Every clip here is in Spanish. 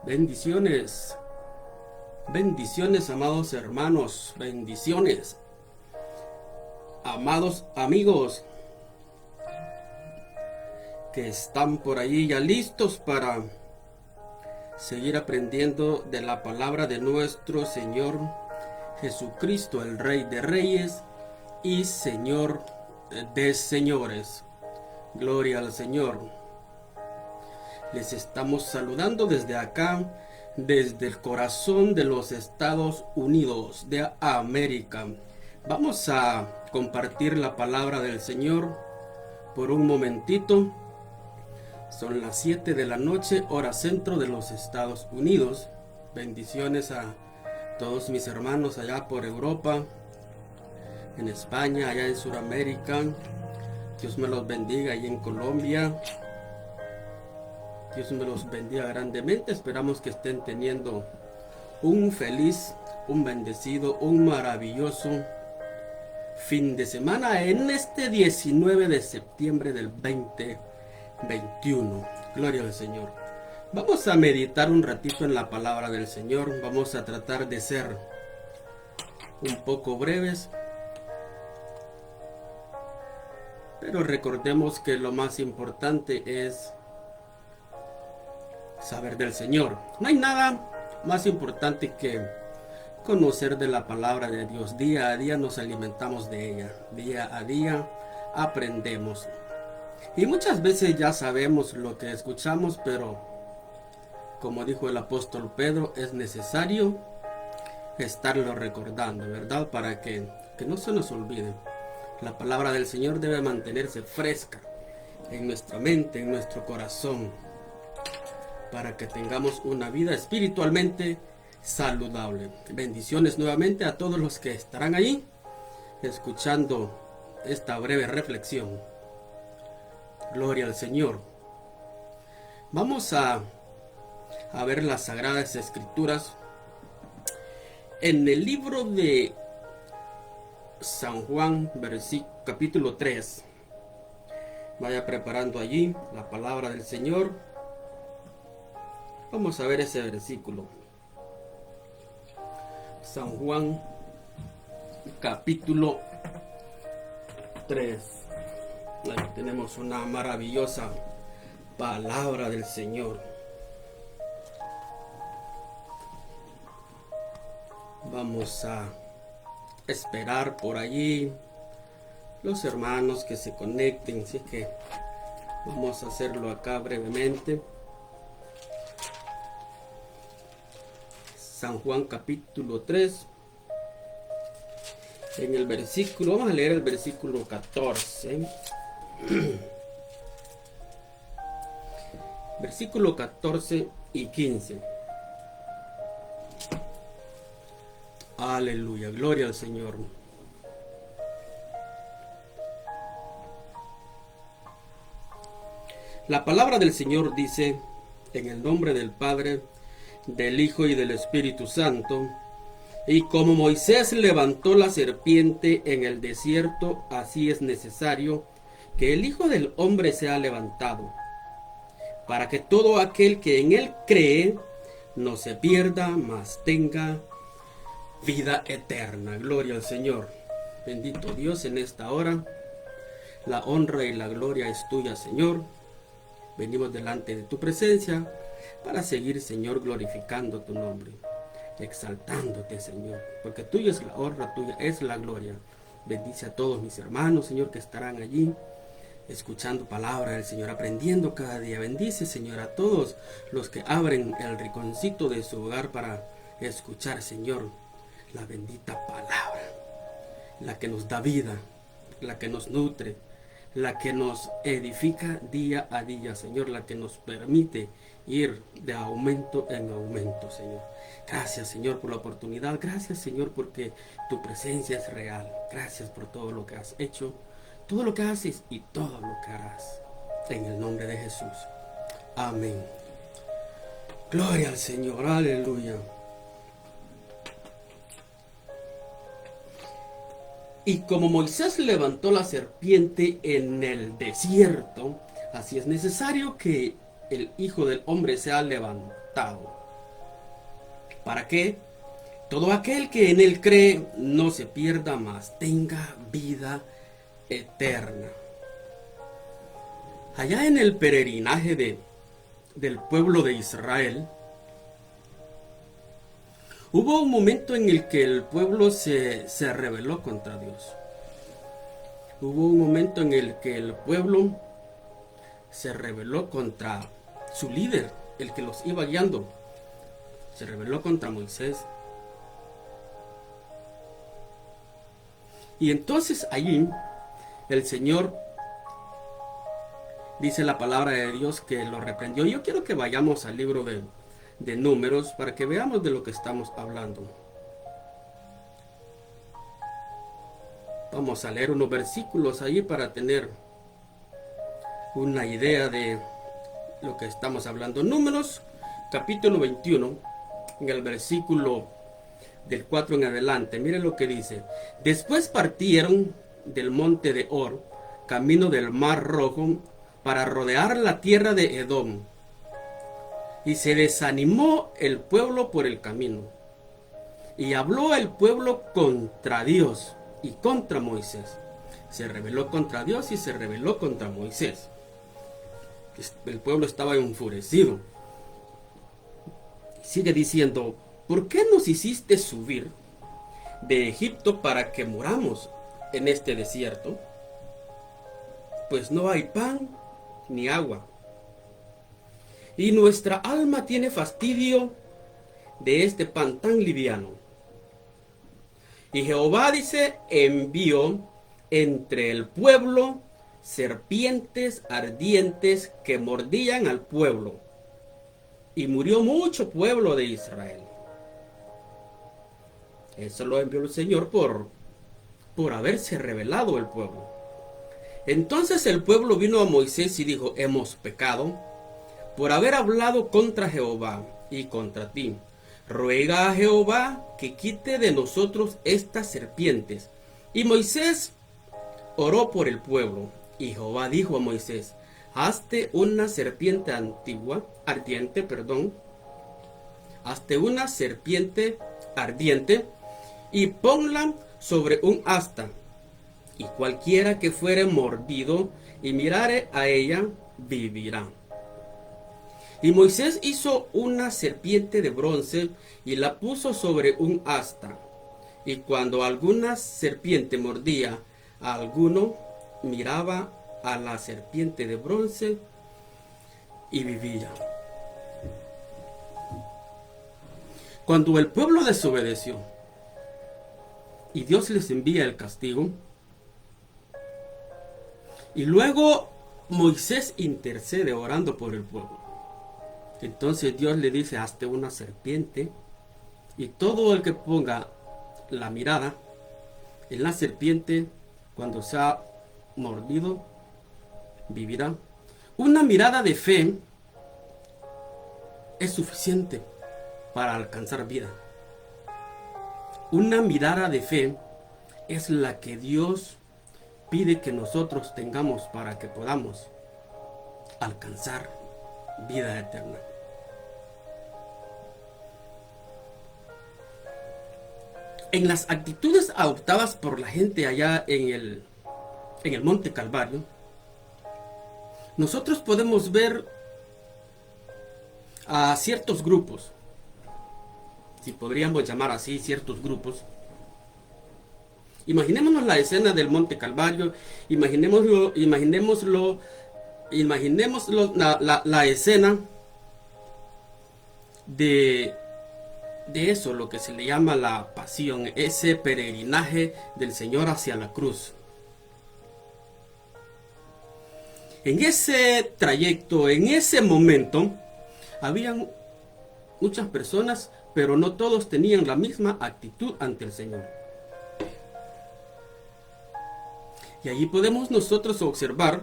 Bendiciones, bendiciones, amados hermanos, bendiciones, amados amigos que están por allí ya listos para seguir aprendiendo de la palabra de nuestro Señor Jesucristo, el Rey de Reyes y Señor de Señores. Gloria al Señor. Les estamos saludando desde acá, desde el corazón de los Estados Unidos de América. Vamos a compartir la palabra del Señor por un momentito. Son las 7 de la noche, hora centro de los Estados Unidos. Bendiciones a todos mis hermanos allá por Europa, en España, allá en Sudamérica. Dios me los bendiga ahí en Colombia. Dios me los bendiga grandemente. Esperamos que estén teniendo un feliz, un bendecido, un maravilloso fin de semana en este 19 de septiembre del 2021. Gloria al Señor. Vamos a meditar un ratito en la palabra del Señor. Vamos a tratar de ser un poco breves, pero recordemos que lo más importante es saber del Señor. No hay nada más importante que conocer de la palabra de Dios. Día a día nos alimentamos de ella. Día a día aprendemos. Y muchas veces ya sabemos lo que escuchamos, pero como dijo el apóstol Pedro, es necesario estarlo recordando, ¿verdad? Para que no se nos olvide. La palabra del Señor debe mantenerse fresca en nuestra mente, en nuestro corazón, para que tengamos una vida espiritualmente saludable. Bendiciones nuevamente a todos los que estarán ahí escuchando esta breve reflexión. Gloria al Señor. Vamos a ver las Sagradas Escrituras en el libro de San Juan, capítulo 3. Vaya preparando allí la palabra del Señor. Vamos a ver ese versículo. San Juan, capítulo 3. Ahí tenemos una maravillosa palabra del Señor. Vamos a esperar por allí los hermanos que se conecten, así que vamos a hacerlo acá brevemente. San Juan capítulo 3, en el versículo, vamos a leer el versículo 14. Versículo 14 y 15. Aleluya, gloria al Señor. La palabra del Señor dice: en el nombre del Padre, del Hijo y del Espíritu Santo. Y como Moisés levantó la serpiente en el desierto, así es necesario que el Hijo del Hombre sea levantado, para que todo aquel que en él cree no se pierda, mas tenga vida eterna. Gloria al Señor. Bendito Dios, en esta hora la honra y la gloria es tuya, Señor. Venimos delante de tu presencia para seguir, Señor, glorificando tu nombre, exaltándote, Señor, porque tuya es la honra, tuya es la gloria. Bendice a todos mis hermanos, Señor, que estarán allí escuchando palabra del Señor, aprendiendo cada día. Bendice, Señor, a todos los que abren el rinconcito de su hogar para escuchar, Señor, la bendita palabra, la que nos da vida, la que nos nutre, la que nos edifica día a día, Señor, la que nos permite ir de aumento en aumento, Señor. Gracias, Señor, por la oportunidad. Gracias, Señor, porque tu presencia es real. Gracias por todo lo que has hecho, todo lo que haces y todo lo que harás. En el nombre de Jesús. Amén. Gloria al Señor. Aleluya. Y como Moisés levantó la serpiente en el desierto, así es necesario que el Hijo del Hombre sea levantado, para que todo aquel que en él cree no se pierda, mas tenga vida eterna. Allá en el peregrinaje del pueblo de Israel, hubo un momento en el que el pueblo se rebeló contra Dios. Hubo un momento en el que el pueblo se rebeló contra su líder, el que los iba guiando. Se rebeló contra Moisés. Y entonces allí el Señor, dice la palabra de Dios, que lo reprendió. Yo quiero que vayamos al libro de Números para que veamos de lo que estamos hablando. Vamos a leer unos versículos ahí para tener una idea de lo que estamos hablando. Números capítulo 21, en el versículo del 4 en adelante. Miren lo que dice. Después partieron del monte de Or, camino del mar Rojo, para rodear la tierra de Edom. Y se desanimó el pueblo por el camino. Y habló el pueblo contra Dios y contra Moisés. Se rebeló contra Dios y se rebeló contra Moisés. El pueblo estaba enfurecido. Sigue diciendo: ¿por qué nos hiciste subir de Egipto para que moramos en este desierto? Pues no hay pan ni agua. Y nuestra alma tiene fastidio de este pan tan liviano. Y Jehová, dice, envió entre el pueblo serpientes ardientes que mordían al pueblo. Y murió mucho pueblo de Israel. Eso lo envió el Señor por haberse rebelado el pueblo. Entonces el pueblo vino a Moisés y dijo: hemos pecado por haber hablado contra Jehová y contra ti. Ruega a Jehová que quite de nosotros estas serpientes. Y Moisés oró por el pueblo. Y Jehová dijo a Moisés: hazte una serpiente ardiente, hazte una serpiente ardiente y ponla sobre un asta, y cualquiera que fuere mordido y mirare a ella, vivirá. Y Moisés hizo una serpiente de bronce y la puso sobre un asta. Y cuando alguna serpiente mordía a alguno, miraba a la serpiente de bronce y vivía. Cuando el pueblo desobedeció y Dios les envía el castigo, y luego Moisés intercede orando por el pueblo, entonces Dios le dice: hazte una serpiente, y todo el que ponga la mirada en la serpiente, cuando sea mordido, vivirá. Una mirada de fe es suficiente para alcanzar vida. Una mirada de fe es la que Dios pide que nosotros tengamos para que podamos alcanzar vida eterna. En las actitudes adoptadas por la gente allá en el Monte Calvario, nosotros podemos ver a ciertos grupos, si podríamos llamar así, ciertos grupos. Imaginémonos la escena del Monte Calvario, imaginémoslo la escena de eso, lo que se le llama la pasión, ese peregrinaje del Señor hacia la cruz. En ese trayecto, en ese momento, habían muchas personas, pero no todos tenían la misma actitud ante el Señor. Y allí podemos nosotros observar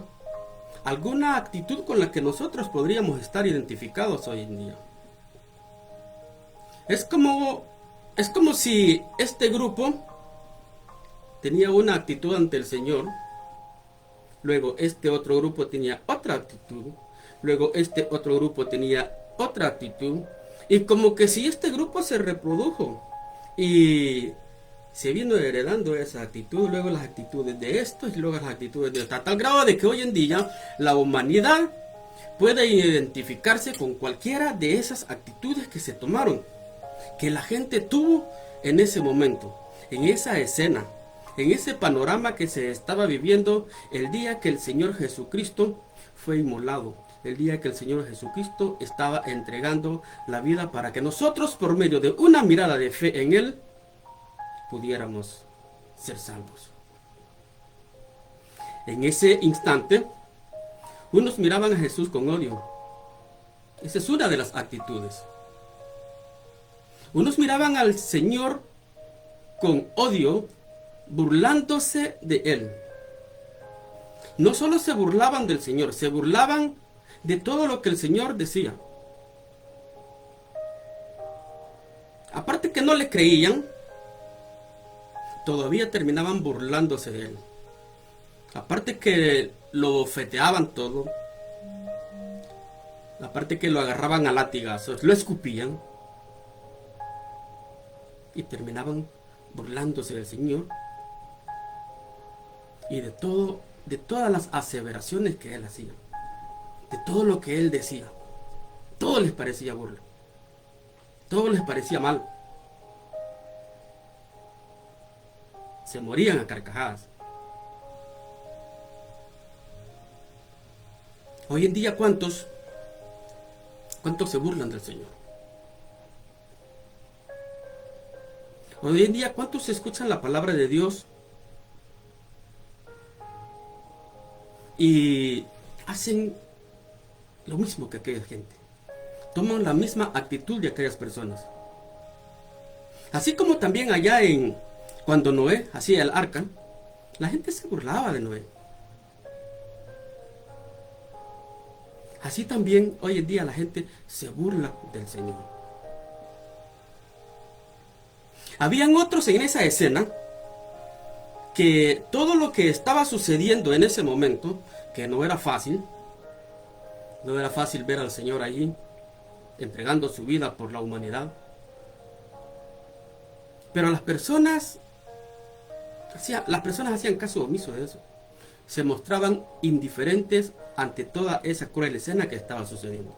alguna actitud con la que nosotros podríamos estar identificados hoy en día. Es como si este grupo tenía una actitud ante el Señor, luego este otro grupo tenía otra actitud, luego este otro grupo tenía otra actitud, Y como que si este grupo se reprodujo y se vino heredando esa actitud, luego las actitudes de estos y luego las actitudes de estos, a tal grado de que hoy en día la humanidad puede identificarse con cualquiera de esas actitudes que se tomaron, que la gente tuvo en ese momento, en esa escena, en ese panorama que se estaba viviendo el día que el Señor Jesucristo fue inmolado, el día que el Señor Jesucristo estaba entregando la vida para que nosotros, por medio de una mirada de fe en Él, pudiéramos ser salvos. En ese instante, unos miraban a Jesús con odio. Esa es una de las actitudes. Unos miraban al Señor con odio, burlándose de Él. No solo se burlaban del Señor, se burlaban de todo lo que el Señor decía. Aparte que no le creían, todavía terminaban burlándose de Él. Aparte que lo bofeteaban todo, aparte que lo agarraban a latigazos, lo escupían y terminaban burlándose del Señor y de todo, de todas las aseveraciones que Él hacía, de todo lo que Él decía. Todo les parecía burla, todo les parecía mal. Se morían a carcajadas. Hoy en día, ¿cuántos se burlan del Señor? Hoy en día, ¿cuántos escuchan la palabra de Dios y hacen lo mismo que aquella gente? Toman la misma actitud de aquellas personas. Así como también allá cuando Noé hacía el arca, la gente se burlaba de Noé. Así también hoy en día la gente se burla del Señor. Habían otros en esa escena que todo lo que estaba sucediendo en ese momento, que no era fácil ver al Señor allí entregando su vida por la humanidad. Pero las personas hacían caso omiso de eso. Se mostraban indiferentes ante toda esa cruel escena que estaba sucediendo.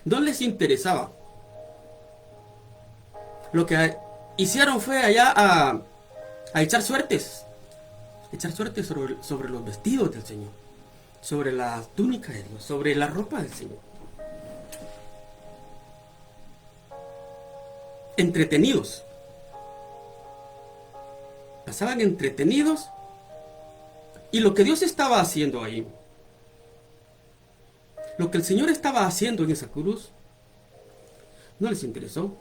No les interesaba. Lo que hicieron fue allá a echar suertes. Echar suertes sobre los vestidos del Señor, sobre las túnicas de Dios, sobre la ropa del Señor. Entretenidos. Pasaban entretenidos. Y lo que Dios estaba haciendo ahí, lo que el Señor estaba haciendo en esa cruz, no les interesó.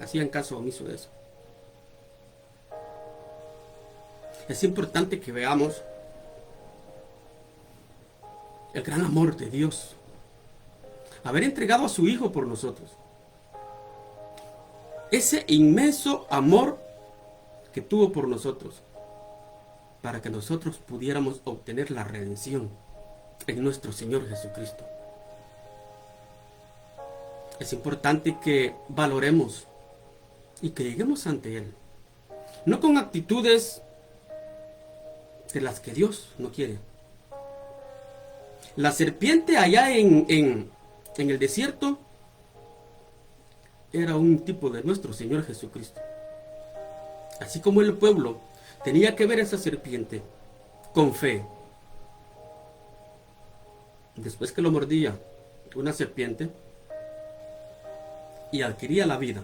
Hacían caso omiso de eso. Es importante que veamos el gran amor de Dios. Haber entregado a su Hijo por nosotros. Ese inmenso amor que tuvo por nosotros, para que nosotros pudiéramos obtener la redención en nuestro Señor Jesucristo. Es importante que valoremos y que lleguemos ante Él, no con actitudes de las que Dios no quiere. La serpiente allá en el desierto era un tipo de nuestro Señor Jesucristo. Así como el pueblo tenía que ver esa serpiente con fe. Después que lo mordía una serpiente y adquiría la vida.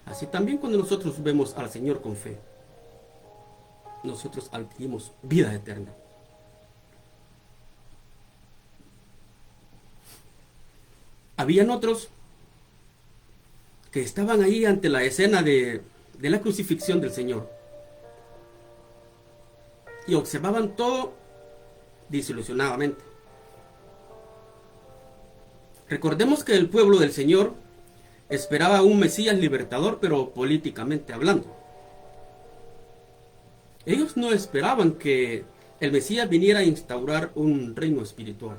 Así también cuando nosotros vemos al Señor con fe, nosotros adquirimos vida eterna. Habían otros que estaban ahí ante la escena de la crucifixión del Señor y observaban todo desilusionadamente. Recordemos que el pueblo del Señor esperaba un Mesías libertador, pero políticamente hablando. Ellos no esperaban que el Mesías viniera a instaurar un reino espiritual.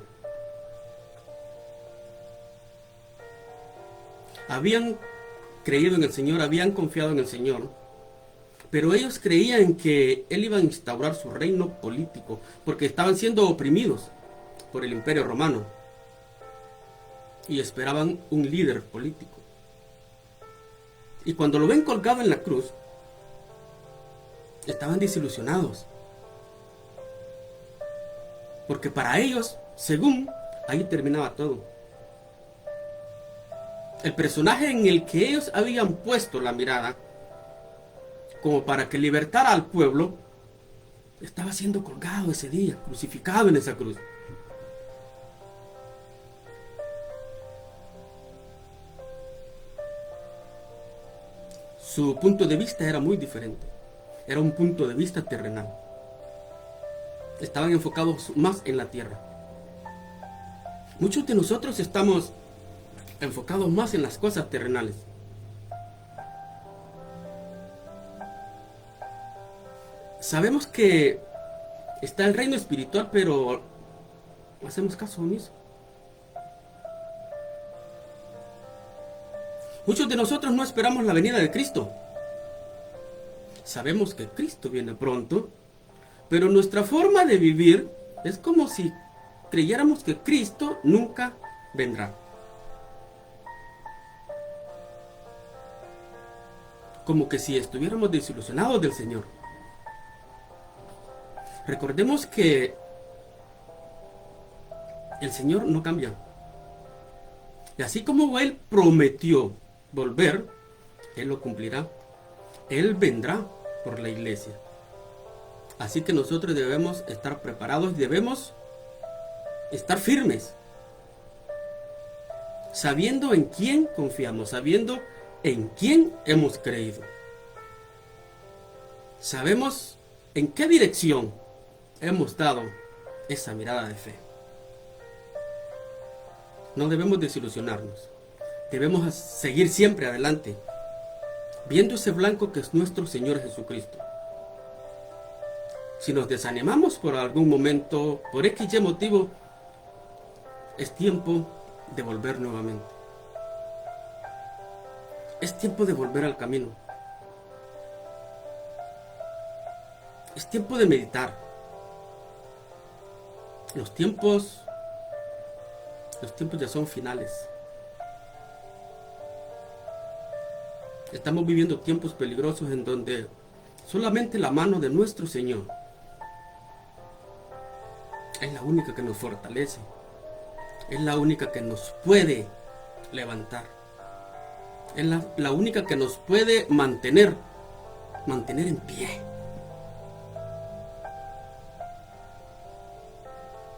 Habían creído en el Señor, habían confiado en el Señor, pero ellos creían que Él iba a instaurar su reino político, porque estaban siendo oprimidos por el Imperio Romano y esperaban un líder político. Y cuando lo ven colgado en la cruz, estaban desilusionados, porque para ellos, según, ahí terminaba todo. El personaje en el que ellos habían puesto la mirada, como para que libertara al pueblo, estaba siendo colgado ese día, crucificado en esa cruz. Su punto de vista era muy diferente. Era un punto de vista terrenal. Estaban enfocados más en la tierra. Muchos de nosotros estamos enfocados más en las cosas terrenales. Sabemos que está el reino espiritual, pero hacemos caso omiso. Muchos de nosotros no esperamos la venida de Cristo. Sabemos que Cristo viene pronto, pero nuestra forma de vivir es como si creyéramos que Cristo nunca vendrá. Como que si estuviéramos desilusionados del Señor. Recordemos que el Señor no cambia. Y así como Él prometió volver, Él lo cumplirá. Él vendrá por la iglesia. Así que nosotros debemos estar preparados y debemos estar firmes, sabiendo en quién confiamos, sabiendo en quién hemos creído. Sabemos en qué dirección hemos dado esa mirada de fe. No debemos desilusionarnos. Debemos seguir siempre adelante, viendo ese blanco que es nuestro Señor Jesucristo. Si nos desanimamos por algún momento, por X motivo, es tiempo de volver nuevamente. Es tiempo de volver al camino. Es tiempo de meditar. Los tiempos ya son finales. Estamos viviendo tiempos peligrosos en donde solamente la mano de nuestro Señor es la única que nos fortalece. Es la única que nos puede levantar. Es la única que nos puede mantener en pie.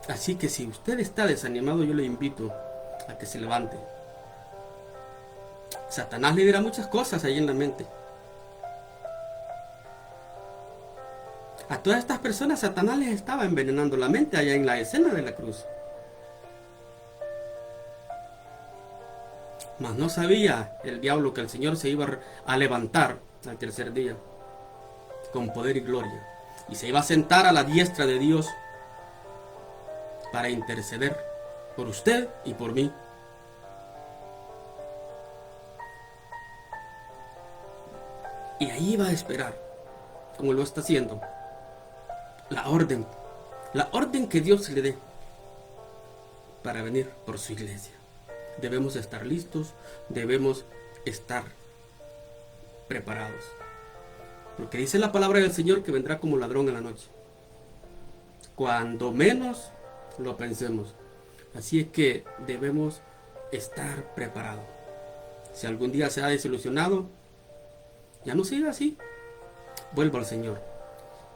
Así que si usted está desanimado, yo le invito a que se levante. Satanás le dirá muchas cosas ahí en la mente. A todas estas personas Satanás les estaba envenenando la mente allá en la escena de la cruz. Mas no sabía el diablo que el Señor se iba a levantar al tercer día con poder y gloria, y se iba a sentar a la diestra de Dios para interceder por usted y por mí. Y ahí va a esperar, como lo está haciendo, la orden que Dios le dé para venir por su iglesia. Debemos estar listos, debemos estar preparados. Porque dice la palabra del Señor que vendrá como ladrón en la noche. Cuando menos lo pensemos. Así es que debemos estar preparados. Si algún día se ha desilusionado, ya no siga así. Vuelva al Señor.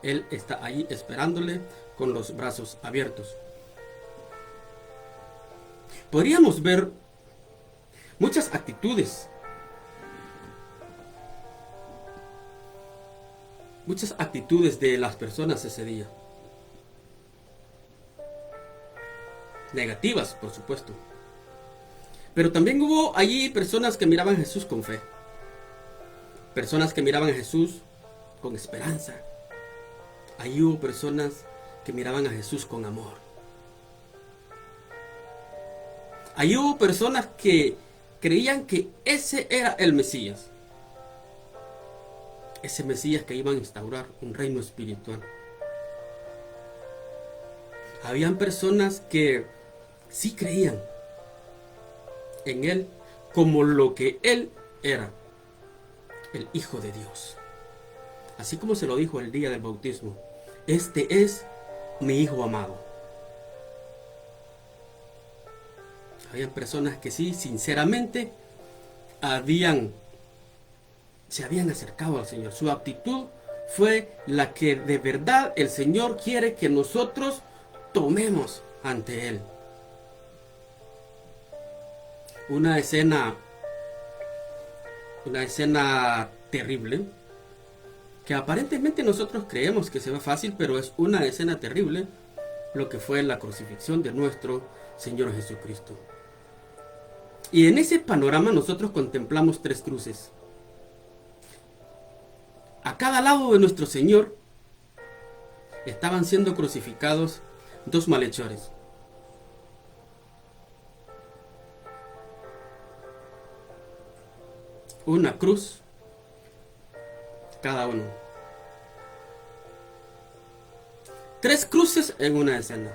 Él está ahí esperándole con los brazos abiertos. Podríamos ver muchas actitudes de las personas ese día. Negativas, por supuesto. Pero también hubo allí personas que miraban a Jesús con fe. Personas que miraban a Jesús con esperanza. Allí hubo personas que miraban a Jesús con amor. Allí hubo personas que creían que ese era el Mesías. Ese Mesías que iba a instaurar un reino espiritual. Habían personas que sí creían en Él como lo que Él era, el Hijo de Dios. Así como se lo dijo el día del bautismo: este es mi Hijo amado. Habían personas que sí, sinceramente, se habían acercado al Señor. Su actitud fue la que de verdad el Señor quiere que nosotros tomemos ante Él. Una escena terrible, que aparentemente nosotros creemos que se ve fácil, pero es una escena terrible, lo que fue la crucifixión de nuestro Señor Jesucristo. Y en ese panorama nosotros contemplamos 3 cruces. A cada lado de nuestro Señor estaban siendo crucificados 2 malhechores. Una cruz cada uno. 3 cruces en una escena.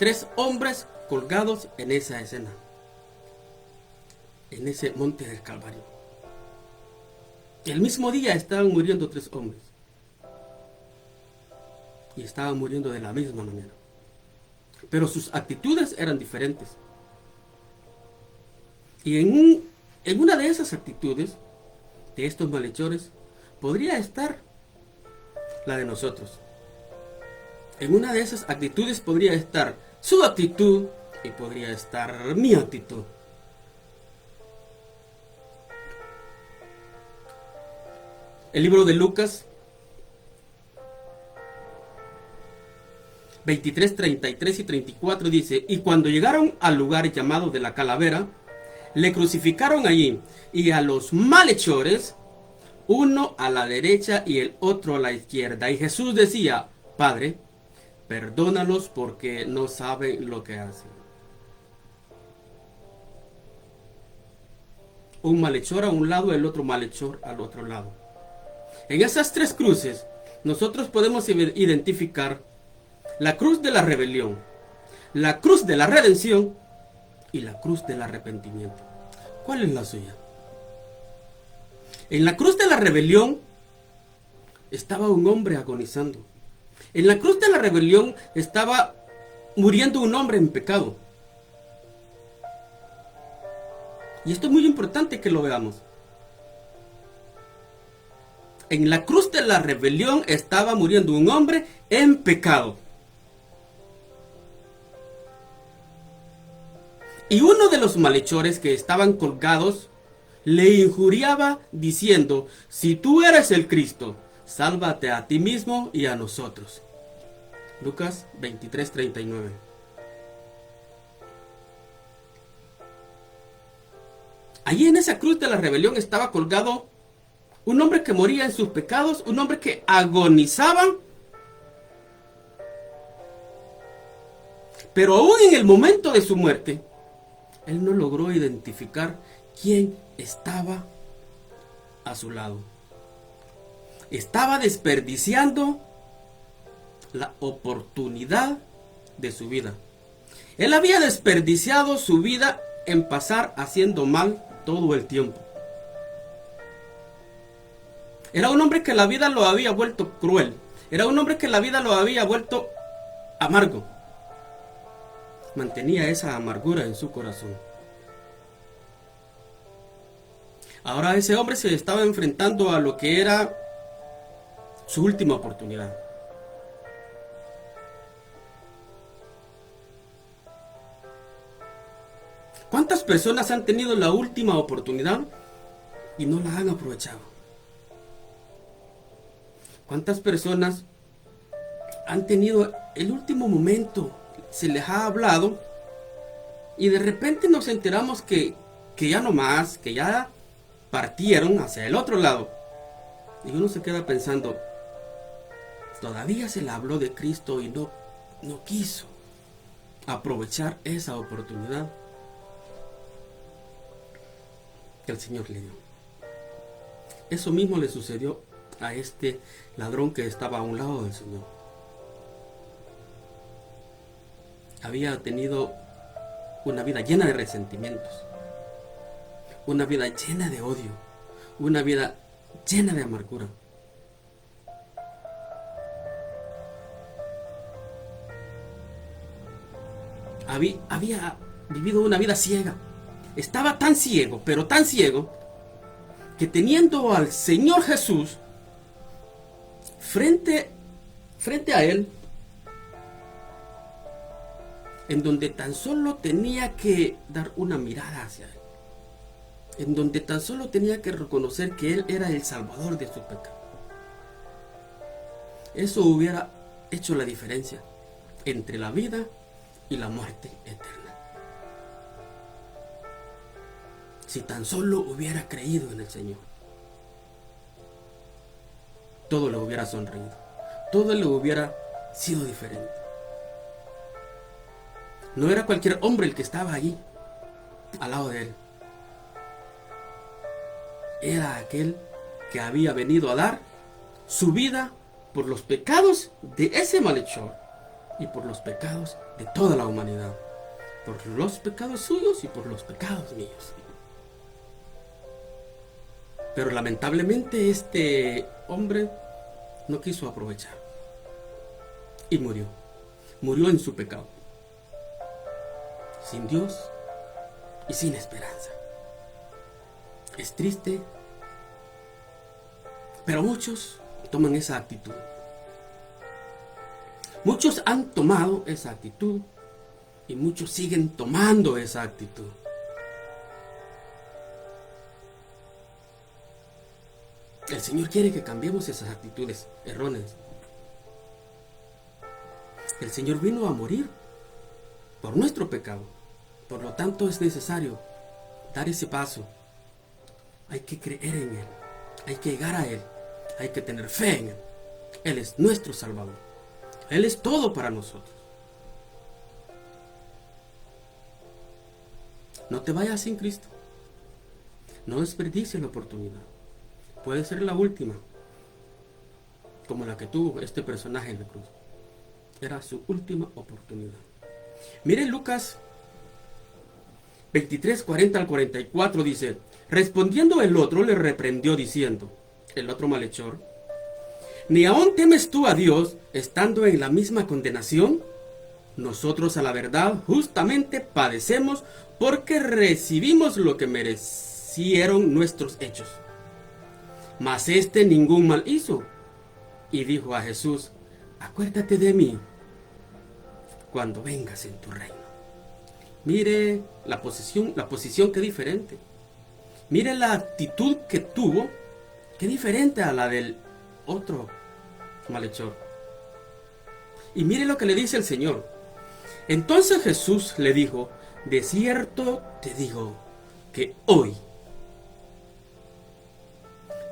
3 hombres colgados en esa escena, en ese monte del Calvario. El mismo día estaban muriendo 3 hombres. Y estaban muriendo de la misma manera. Pero sus actitudes eran diferentes. Y en una de esas actitudes, de estos malhechores, podría estar la de nosotros. En una de esas actitudes podría estar su actitud y podría estar mi actitud. El libro de Lucas 23, 33 y 34 dice: y cuando llegaron al lugar llamado de la Calavera, le crucificaron allí, y a los malhechores, uno a la derecha y el otro a la izquierda. Y Jesús decía: Padre, perdónalos porque no saben lo que hacen. Un malhechor a un lado, el otro malhechor al otro lado. En esas 3 cruces, nosotros podemos identificar la cruz de la rebelión, la cruz de la redención y la cruz del arrepentimiento. ¿Cuál es la suya? En la cruz de la rebelión estaba un hombre agonizando. En la cruz de la rebelión estaba muriendo un hombre en pecado. Y esto es muy importante que lo veamos. En la cruz de la rebelión estaba muriendo un hombre en pecado. Y uno de los malhechores que estaban colgados le injuriaba diciendo: si tú eres el Cristo, sálvate a ti mismo y a nosotros. Lucas 23, 39. Allí en esa cruz de la rebelión estaba colgado un hombre que moría en sus pecados, un hombre que agonizaba. Pero aún en el momento de su muerte, él no logró identificar quién estaba a su lado. Estaba desperdiciando la oportunidad de su vida. Él había desperdiciado su vida en pasar haciendo mal todo el tiempo. Era un hombre que la vida lo había vuelto cruel. Era un hombre que la vida lo había vuelto amargo. Mantenía esa amargura en su corazón. Ahora ese hombre se estaba enfrentando a lo que era su última oportunidad. ¿Cuántas personas han tenido la última oportunidad y no la han aprovechado? ¿Cuántas personas han tenido el último momento? Se les ha hablado y de repente nos enteramos que ya no más, que ya partieron hacia el otro lado. Y uno se queda pensando, todavía se le habló de Cristo y no quiso aprovechar esa oportunidad. que el Señor le dio. Eso mismo le sucedió a este ladrón que estaba a un lado del Señor. Había tenido una vida llena de resentimientos, una vida llena de odio, una vida llena de amargura. Había vivido una vida ciega. Estaba tan ciego, pero tan ciego, que teniendo al Señor Jesús frente a él, en donde tan solo tenía que dar una mirada hacia él, en donde tan solo tenía que reconocer que él era el salvador de su pecado. Eso hubiera hecho la diferencia entre la vida y la muerte eterna. Si tan solo hubiera creído en el Señor, todo le hubiera sonreído, todo le hubiera sido diferente. No era cualquier hombre el que estaba allí, al lado de él. Era aquel que había venido a dar su vida por los pecados de ese malhechor y por los pecados de toda la humanidad, por los pecados suyos y por los pecados míos. Pero lamentablemente este hombre no quiso aprovechar y murió en su pecado, sin Dios y sin esperanza. Es triste, pero muchos toman esa actitud. Muchos han tomado esa actitud y muchos siguen tomando esa actitud. El Señor quiere que cambiemos esas actitudes erróneas. El Señor vino a morir por nuestro pecado. Por lo tanto, es necesario dar ese paso. Hay que creer en Él. Hay que llegar a Él. Hay que tener fe en Él. Él es nuestro Salvador. Él es todo para nosotros. No te vayas sin Cristo. No desperdicies la oportunidad. Puede ser la última, como la que tuvo este personaje en la cruz. Era su última oportunidad. Miren Lucas 23, 40 al 44 dice: respondiendo el otro le reprendió diciendo, el otro malhechor, ¿ni aún temes tú a Dios estando en la misma condenación? Nosotros a la verdad justamente padecemos porque recibimos lo que merecieron nuestros hechos. Mas este ningún mal hizo. Y dijo a Jesús: acuérdate de mí cuando vengas en tu reino. Mire la posición qué diferente. Mire la actitud que tuvo, qué diferente a la del otro malhechor. Y mire lo que le dice el Señor. Entonces Jesús le dijo: de cierto te digo que hoy.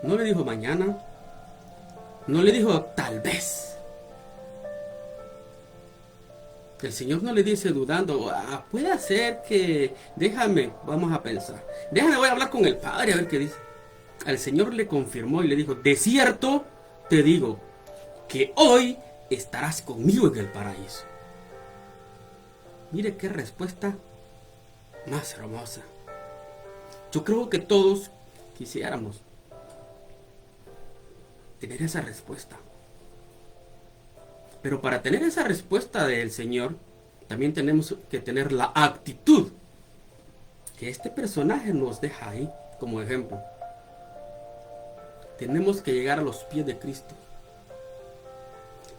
No le dijo mañana, no le dijo tal vez. El Señor no le dice dudando: puede ser que, déjame, vamos a pensar. Déjame, voy a hablar con el Padre a ver qué dice. El Señor le confirmó y le dijo: de cierto te digo que hoy estarás conmigo en el paraíso. Mire qué respuesta más hermosa. Yo creo que todos quisiéramos tener esa respuesta. Pero para tener esa respuesta del Señor, también tenemos que tener la actitud que este personaje nos deja ahí como ejemplo. Tenemos que llegar a los pies de Cristo,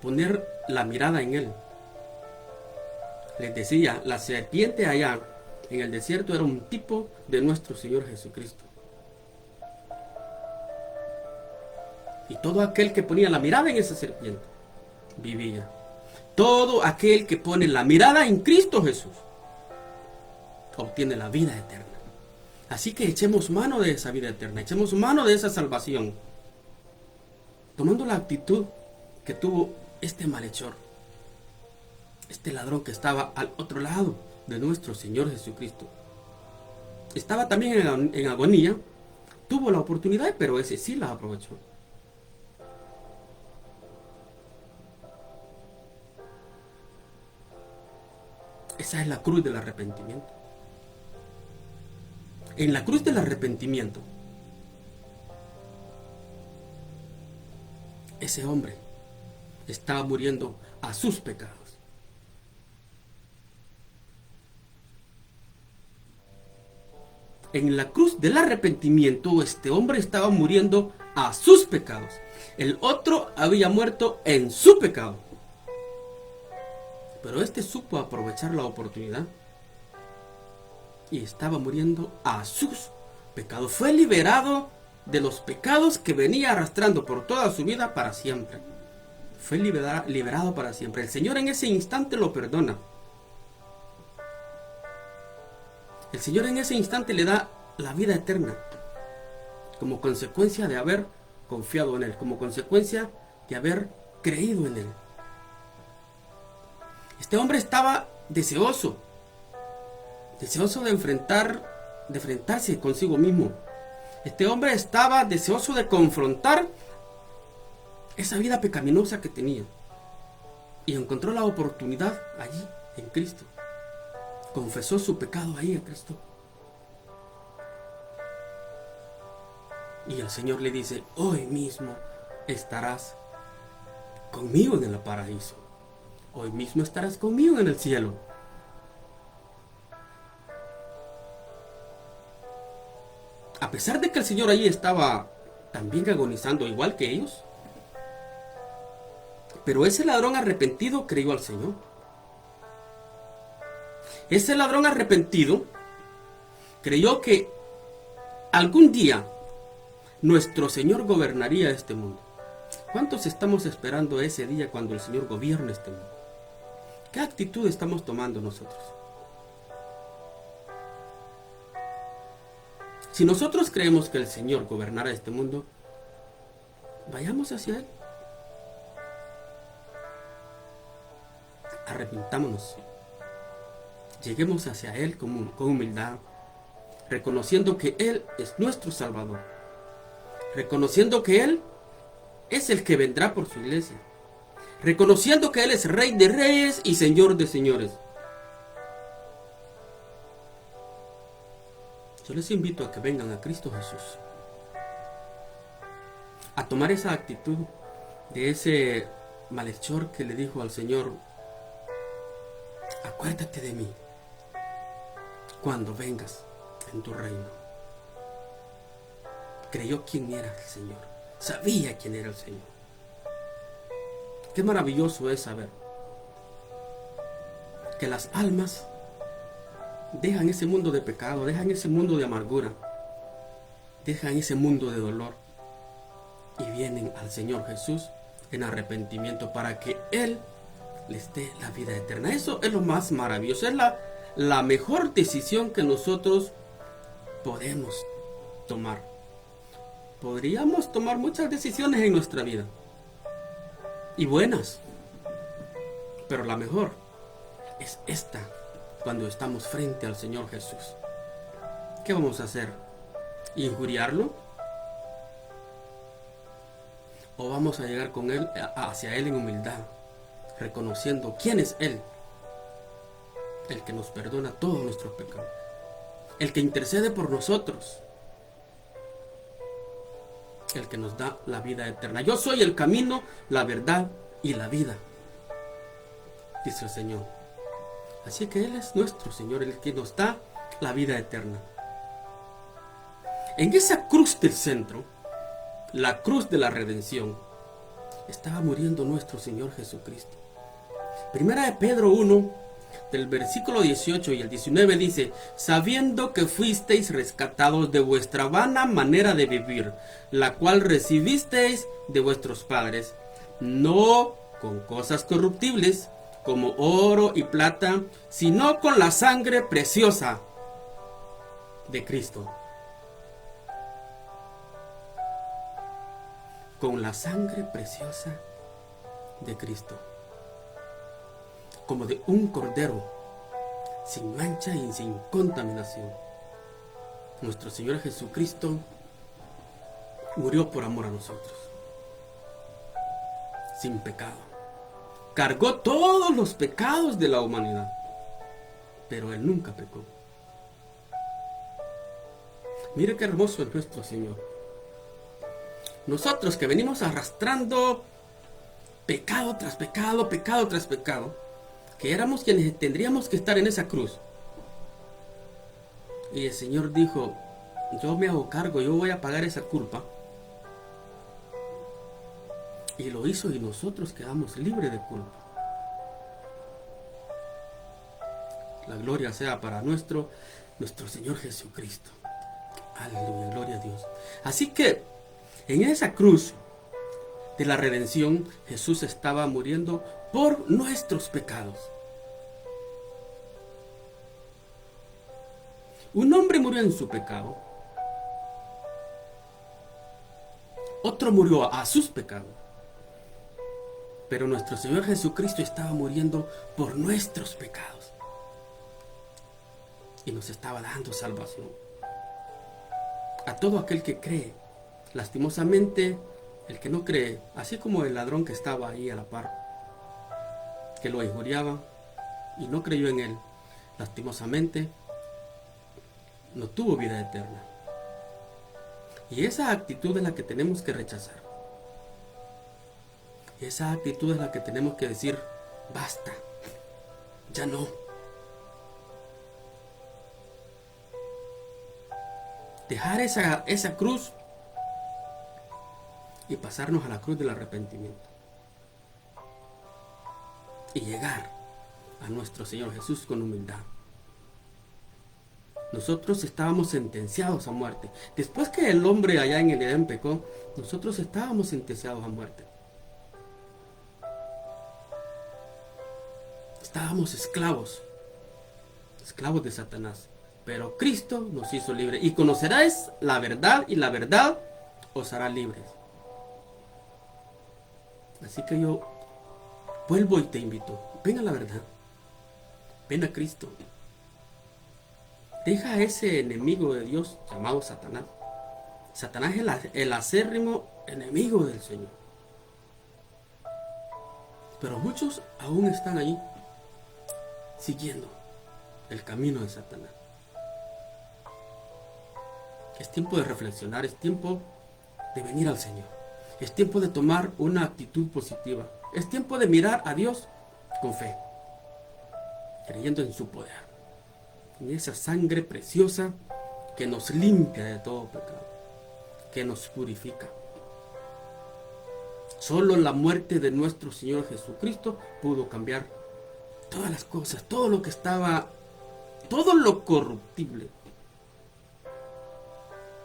poner la mirada en Él. Les decía, la serpiente allá en el desierto era un tipo de nuestro Señor Jesucristo. Y todo aquel que ponía la mirada en esa serpiente vivía. Todo aquel que pone la mirada en Cristo Jesús obtiene la vida eterna. Así que echemos mano de esa vida eterna, echemos mano de esa salvación, tomando la actitud que tuvo este malhechor, este ladrón que estaba al otro lado de nuestro Señor Jesucristo. estaba también en agonía, tuvo la oportunidad, pero ese sí la aprovechó. Esa es la cruz del arrepentimiento. En la cruz del arrepentimiento, ese hombre estaba muriendo a sus pecados. En la cruz del arrepentimiento, este hombre estaba muriendo a sus pecados. El otro había muerto en su pecado. Pero este supo aprovechar la oportunidad y estaba muriendo a sus pecados. Fue liberado de los pecados que venía arrastrando por toda su vida para siempre. Fue liberado para siempre. El Señor en ese instante lo perdona. El Señor en ese instante le da la vida eterna como consecuencia de haber confiado en Él, como consecuencia de haber creído en Él. Este hombre estaba deseoso de enfrentarse consigo mismo. Este hombre estaba deseoso de confrontar esa vida pecaminosa que tenía y encontró la oportunidad allí en Cristo. Confesó su pecado ahí a Cristo. Y el Señor le dice: hoy mismo estarás conmigo en el paraíso. Hoy mismo estarás conmigo en el cielo. A pesar de que el Señor allí estaba también agonizando igual que ellos, pero ese ladrón arrepentido creyó al Señor. Ese ladrón arrepentido creyó que algún día nuestro Señor gobernaría este mundo. ¿Cuántos estamos esperando ese día cuando el Señor gobierne este mundo? ¿Qué actitud estamos tomando nosotros? Si nosotros creemos que el Señor gobernará este mundo, vayamos hacia Él. Arrepintámonos. Lleguemos hacia Él con humildad, reconociendo que Él es nuestro Salvador, reconociendo que Él es el que vendrá por su iglesia, reconociendo que Él es Rey de reyes y Señor de señores. Yo les invito a que vengan a Cristo Jesús, a tomar esa actitud de ese malhechor que le dijo al Señor: acuérdate de mí cuando vengas en tu reino. Creyó quién era el Señor, sabía quién era el Señor. Qué maravilloso es saber que las almas dejan ese mundo de pecado, dejan ese mundo de amargura, dejan ese mundo de dolor y vienen al Señor Jesús en arrepentimiento para que Él les dé la vida eterna. Eso es lo más maravilloso, es la mejor decisión que nosotros podemos tomar. Podríamos tomar muchas decisiones en nuestra vida y buenas, pero la mejor es esta, cuando estamos frente al Señor Jesús. ¿Qué vamos a hacer? ¿Injuriarlo? ¿O vamos a llegar con Él, hacia Él en humildad, reconociendo quién es Él? El que nos perdona todos nuestros pecados, el que intercede por nosotros, el que nos da la vida eterna. Yo soy el camino, la verdad y la vida, dice el Señor. Así que Él es nuestro Señor, el que nos da la vida eterna. En esa cruz del centro, la cruz de la redención, estaba muriendo nuestro Señor Jesucristo. Primera de Pedro 1, del versículo 18 y el 19 dice: sabiendo que fuisteis rescatados de vuestra vana manera de vivir, la cual recibisteis de vuestros padres, no con cosas corruptibles, como oro y plata, sino con la sangre preciosa de Cristo. Con la sangre preciosa de Cristo, como de un cordero, sin mancha y sin contaminación. nuestro Señor Jesucristo murió por amor a nosotros, sin pecado. Cargó todos los pecados de la humanidad, pero Él nunca pecó. Mire qué hermoso es nuestro Señor. Nosotros que venimos arrastrando pecado tras pecado, pecado tras pecado, que éramos quienes tendríamos que estar en esa cruz. Y el Señor dijo, yo me hago cargo, yo voy a pagar esa culpa. Y lo hizo y nosotros quedamos libres de culpa. La gloria sea para nuestro Señor Jesucristo. Aleluya, gloria a Dios. Así que en esa cruz de la redención, Jesús estaba muriendo por nuestros pecados. Un hombre murió en su pecado. Otro murió a sus pecados. Pero nuestro Señor Jesucristo estaba muriendo por nuestros pecados. Y nos estaba dando salvación. A todo aquel que cree. Lastimosamente, el que no cree, así como el ladrón que estaba ahí a la par, que lo injuriaba y no creyó en él, lastimosamente, no tuvo vida eterna. Y esa actitud es la que tenemos que rechazar. Esa actitud es la que tenemos que decir, basta, ya no. Dejar esa cruz y pasarnos a la cruz del arrepentimiento. Y llegar a nuestro Señor Jesús con humildad. Nosotros estábamos sentenciados a muerte. Después que el hombre allá en el Edén pecó, nosotros estábamos sentenciados a muerte. Estábamos esclavos de Satanás. Pero Cristo nos hizo libres. Y conoceráis la verdad, y la verdad os hará libres. Así que yo vuelvo y te invito. Ven a la verdad. Ven a Cristo. Deja a ese enemigo de Dios llamado Satanás. Satanás es el acérrimo enemigo del Señor. Pero muchos aún están ahí, siguiendo el camino de Satanás. Es tiempo de reflexionar, es tiempo de venir al Señor. Es tiempo de tomar una actitud positiva. Es tiempo de mirar a Dios con fe, creyendo en su poder, en esa sangre preciosa que nos limpia de todo pecado, que nos purifica. Solo la muerte de nuestro Señor Jesucristo pudo cambiar todas las cosas, todo lo que estaba, todo lo corruptible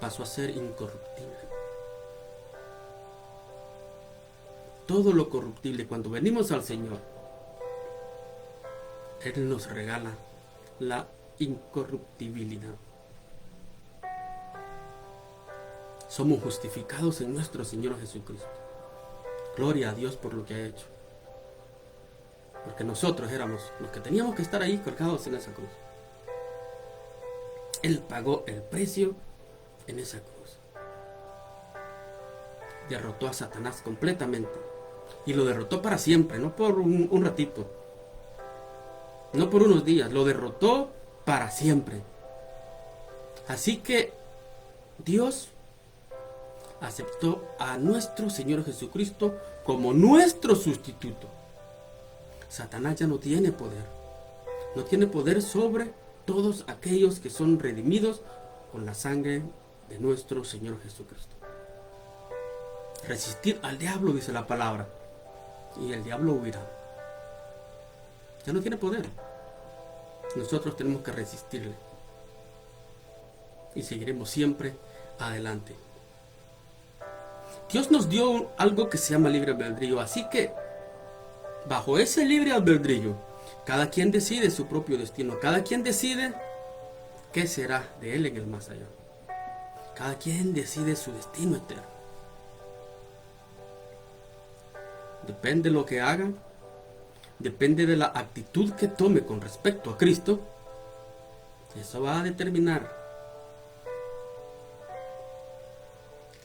pasó a ser incorruptible. Todo lo corruptible, cuando venimos al Señor, Él nos regala la incorruptibilidad. Somos justificados en nuestro Señor Jesucristo. Gloria a Dios por lo que ha hecho. Porque nosotros éramos los que teníamos que estar ahí colgados en esa cruz. Él pagó el precio en esa cruz. Derrotó a Satanás completamente. Y lo derrotó para siempre, no por un ratito. No por unos días, lo derrotó para siempre. Así que Dios aceptó a nuestro Señor Jesucristo como nuestro sustituto. Satanás ya no tiene poder. No tiene poder sobre todos aquellos que son redimidos con la sangre de nuestro Señor Jesucristo. Resistir al diablo, dice la palabra, y el diablo huirá. Ya no tiene poder. Nosotros tenemos que resistirle. Y seguiremos siempre adelante. Dios nos dio algo que se llama libre albedrío. Así que, bajo ese libre albedrío, cada quien decide su propio destino. Cada quien decide qué será de él en el más allá. Cada quien decide su destino eterno. Depende de lo que haga. Depende de la actitud que tome con respecto a Cristo. Eso va a determinar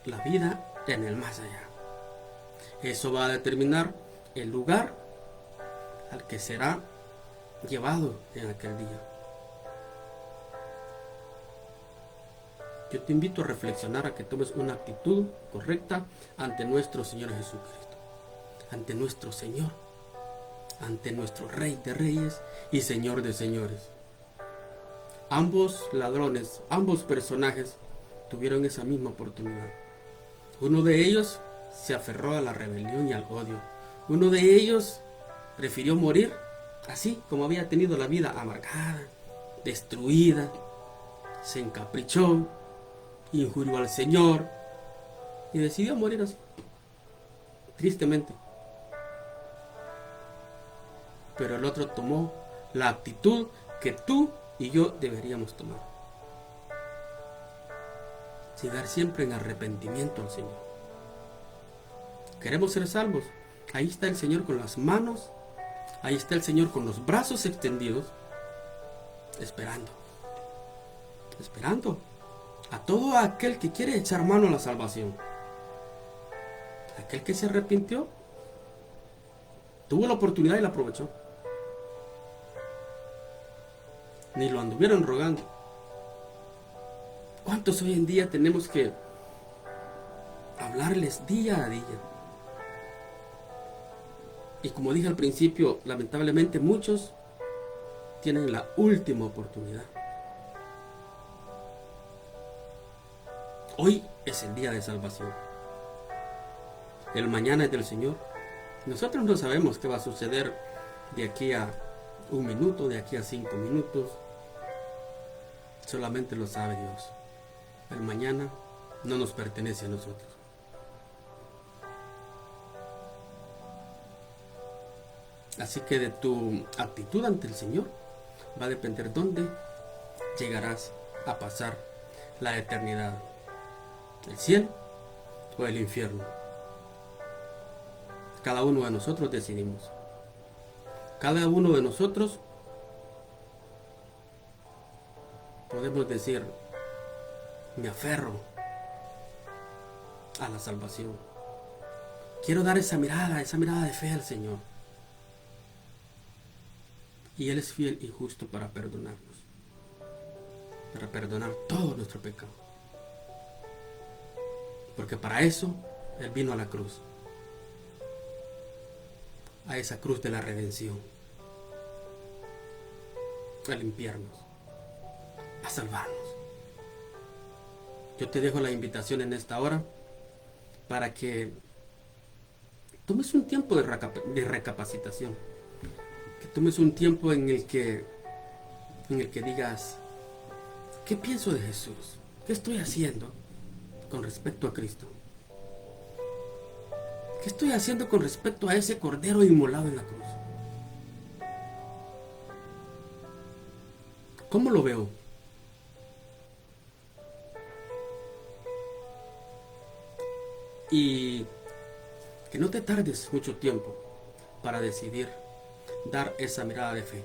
la vida en el más allá. Eso va a determinar el lugar al que será llevado en aquel día. Yo te invito a reflexionar, a que tomes una actitud correcta ante nuestro Señor Jesucristo, ante nuestro Señor, ante nuestro Rey de Reyes y Señor de Señores. Ambos ladrones, ambos personajes tuvieron esa misma oportunidad. Uno de ellos se aferró a la rebelión y al odio. Uno de ellos prefirió morir así como había tenido la vida amargada, destruida. Se encaprichó, injurió al Señor y decidió morir así, tristemente. Pero el otro tomó la actitud que tú y yo deberíamos tomar: llegar siempre en arrepentimiento al Señor. Queremos ser salvos. Ahí está el Señor con las manos, ahí está el Señor con los brazos extendidos, esperando a todo aquel que quiere echar mano a la salvación. Aquel que se arrepintió tuvo la oportunidad y la aprovechó. Ni lo anduvieron rogando. ¿Cuántos hoy en día tenemos que hablarles día a día? Y como dije al principio, lamentablemente muchos tienen la última oportunidad. Hoy es el día de salvación. El mañana es del Señor. Nosotros no sabemos qué va a suceder de aquí a 1 minuto, de aquí a 5 minutos. Solamente lo sabe Dios. El mañana no nos pertenece a nosotros. Así que de tu actitud ante el Señor va a depender dónde llegarás a pasar la eternidad: el cielo o el infierno. Cada uno de nosotros decidimos. Cada uno de nosotros podemos decir: me aferro a la salvación. Quiero dar esa mirada de fe al Señor. Y Él es fiel y justo para perdonarnos, para perdonar todo nuestro pecado. Porque para eso Él vino a la cruz, a esa cruz de la redención, a limpiarnos, a salvarnos. Yo te dejo la invitación en esta hora para que tomes un tiempo de recapacitación, que tomes un tiempo en el que digas: ¿qué pienso de Jesús? ¿Qué estoy haciendo con respecto a Cristo? ¿Qué estoy haciendo con respecto a ese Cordero inmolado en la cruz? ¿Cómo lo veo? Y que no te tardes mucho tiempo para decidir dar esa mirada de fe,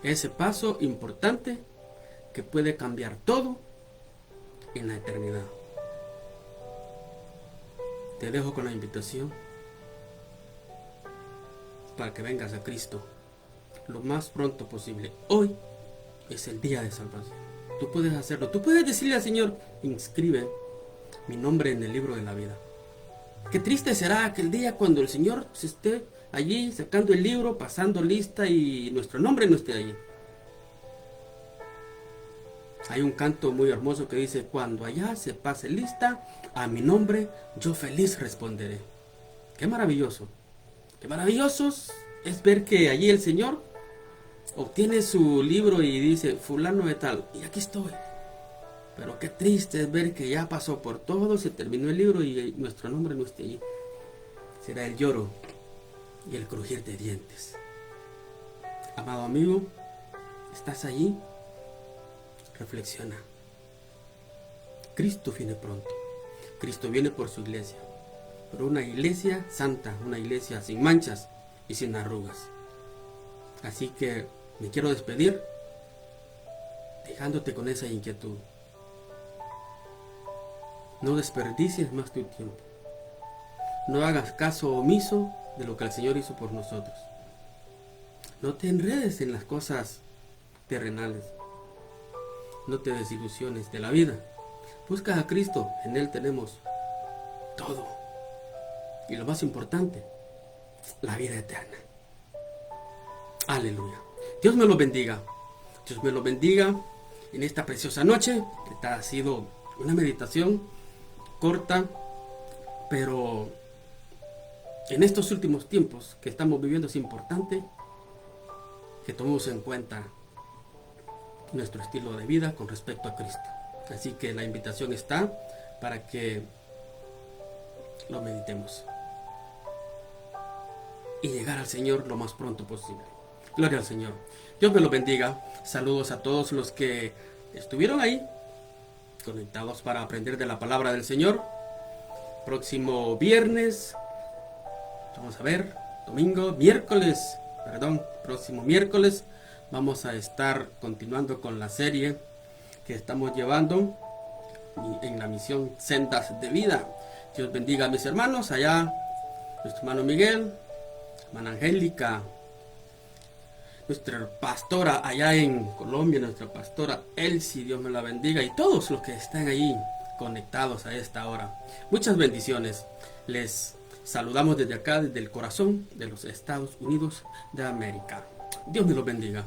ese paso importante que puede cambiar todo en la eternidad. Te dejo con la invitación para que vengas a Cristo lo más pronto posible. Hoy es el día de salvación. Tú puedes hacerlo. Tú puedes decirle al Señor: inscribe mi nombre en el libro de la vida. Qué triste será aquel día cuando el Señor se esté allí sacando el libro, pasando lista y nuestro nombre no esté allí. Hay un canto muy hermoso que dice: cuando allá se pase lista, a mi nombre yo feliz responderé. Qué maravilloso. Qué maravilloso es ver que allí el Señor obtiene su libro y dice: fulano de tal, y aquí estoy. Pero qué triste es ver que ya pasó por todo, se terminó el libro y nuestro nombre no esté allí. Será el lloro y el crujir de dientes. Amado amigo, ¿estás allí? Reflexiona. Cristo viene pronto. Cristo viene por su iglesia, por una iglesia santa, una iglesia sin manchas y sin arrugas. Así que me quiero despedir dejándote con esa inquietud. No desperdicies más tu tiempo. No hagas caso omiso de lo que el Señor hizo por nosotros. No te enredes en las cosas terrenales. No te desilusiones de la vida. Busca a Cristo, en Él tenemos todo. Y lo más importante, la vida eterna. Aleluya. Dios me lo bendiga. Dios me lo bendiga en esta preciosa noche. Esta ha sido una meditación corta, pero en estos últimos tiempos que estamos viviendo es importante que tomemos en cuenta nuestro estilo de vida con respecto a Cristo. Así que la invitación está para que lo meditemos y llegar al Señor lo más pronto posible. Gloria al Señor. Dios me lo bendiga. Saludos a todos los que estuvieron ahí conectados para aprender de la palabra del Señor. Próximo viernes, vamos a ver, próximo miércoles vamos a estar continuando con la serie que estamos llevando en la misión Sendas de Vida. Dios bendiga a mis hermanos allá, nuestro hermano Miguel, hermana Angélica, nuestra pastora allá en Colombia, nuestra pastora Elsie, Dios me la bendiga, y todos los que están ahí conectados a esta hora. Muchas bendiciones. Les saludamos desde acá, desde el corazón de los Estados Unidos de América. Dios me los bendiga.